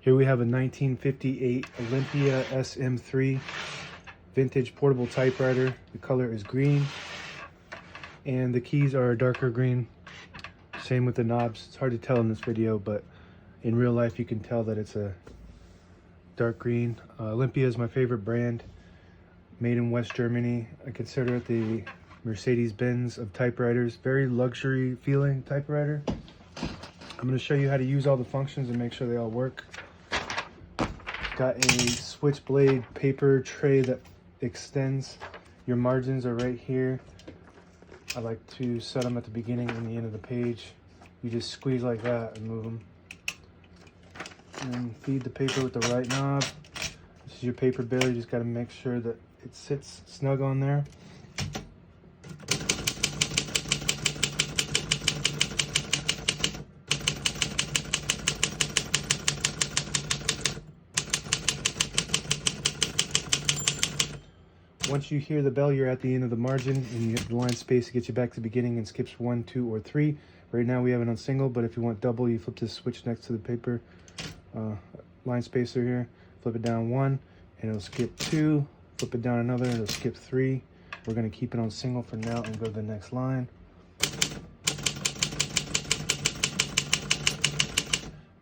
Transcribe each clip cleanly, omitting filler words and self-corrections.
Here we have a 1958 Olympia SM3 vintage portable typewriter. The color is green and the keys are a darker green. Same with the knobs. It's hard to tell in this video, but in real life you can tell that it's a dark green. Olympia is my favorite brand. Made in West Germany. I consider it the Mercedes-Benz of typewriters. Very luxury feeling typewriter. I'm going to show you how to use all the functions and make sure they all work. Got a switchblade paper tray that extends. Your margins are right here. I like to set them at the beginning and the end of the page. You just squeeze like that and move them. And feed the paper with the right knob. This is your paper bill. You just got to make sure that it sits snug on there. Once you hear the bell, you're at the end of the margin, and you have the line space to get you back to the beginning and skips 1, 2, or 3. Right now we have it on single, but if you want double, you flip this switch next to the paper line spacer here, flip it down 1, and it'll skip 2, flip it down another, and it'll skip 3. We're going to keep it on single for now and go to the next line.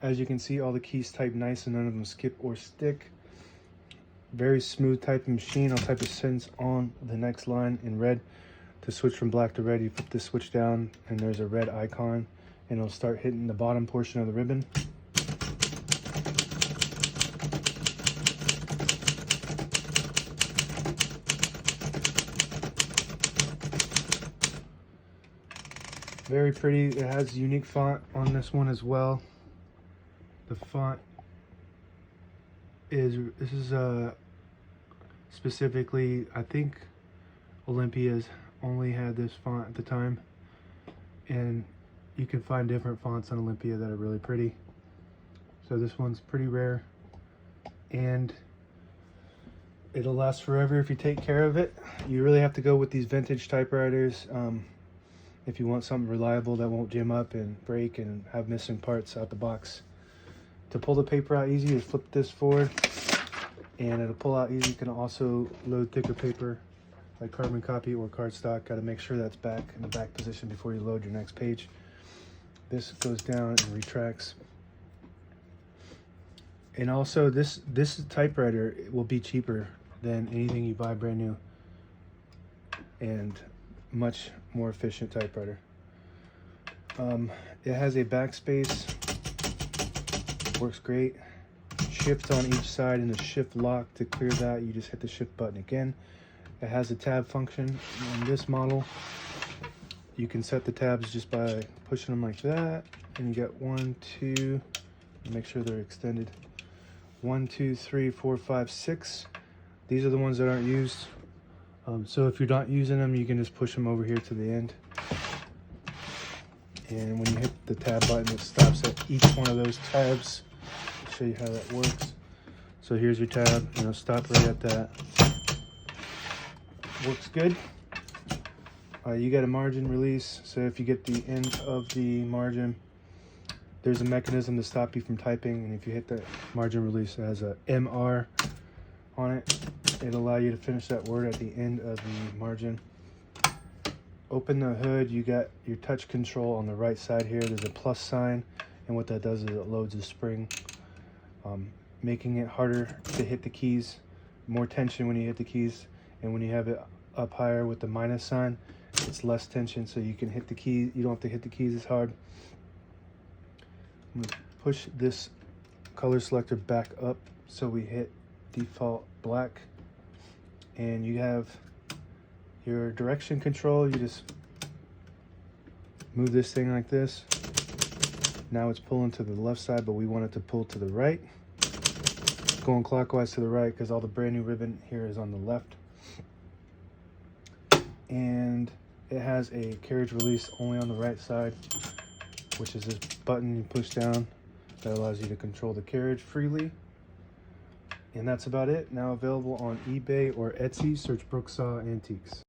As you can see, all the keys type nice and none of them skip or stick. Very smooth typing machine. I'll type a sentence on the next line in red. To switch from black to red, you flip this switch down and there's a red icon and it'll start hitting the bottom portion of the ribbon. Very pretty. It has unique font on this one as well. The font is, this is specifically, I think Olympia's only had this font at the time, and you can find different fonts on Olympia that are really pretty. So this one's pretty rare and it'll last forever if you take care of it. You really have to go with these vintage typewriters if you want something reliable that won't jam up and break and have missing parts out the box. To pull the paper out easy, you flip this forward and it'll pull out easy. You can also load thicker paper like carbon copy or cardstock. Got to make sure that's back in the back position before you load your next page. This goes down and retracts. And also this typewriter will be cheaper than anything you buy brand new and much more efficient typewriter. It has a backspace. Works great. Shift on each side and the shift lock. To clear that, you just hit the shift button again. It has a tab function. On this model, you can set the tabs just by pushing them like that, and you get 1, 2, make sure they're extended. 1, 2, 3, 4, 5, 6. These are the ones that aren't used. So if you're not using them, you can just push them over here to the end. And when you hit the tab button, it stops at each one of those tabs. I'll show you how that works. So here's your tab, and it'll stop right at that. Works good. You got a margin release, so if you get the end of the margin, there's a mechanism to stop you from typing, and if you hit the margin release, it has a MR on it. It'll allow you to finish that word at the end of the margin. Open the hood, you got your touch control on the right side here. There's a plus sign, and what that does is it loads a spring, making it harder to hit the keys, more tension when you hit the keys, and when you have it up higher with the minus sign, it's less tension, so you can hit the key. You don't have to hit the keys as hard. I'm gonna push this color selector back up so we hit default black, and you have your direction control. You just move this thing like this. Now it's pulling to the left side, but we want it to pull to the right. It's going clockwise to the right because all the brand new ribbon here is on the left. And it has a carriage release only on the right side, which is this button you push down that allows you to control the carriage freely. And that's about it. Now available on eBay or Etsy. Search Brooksaw Antiques.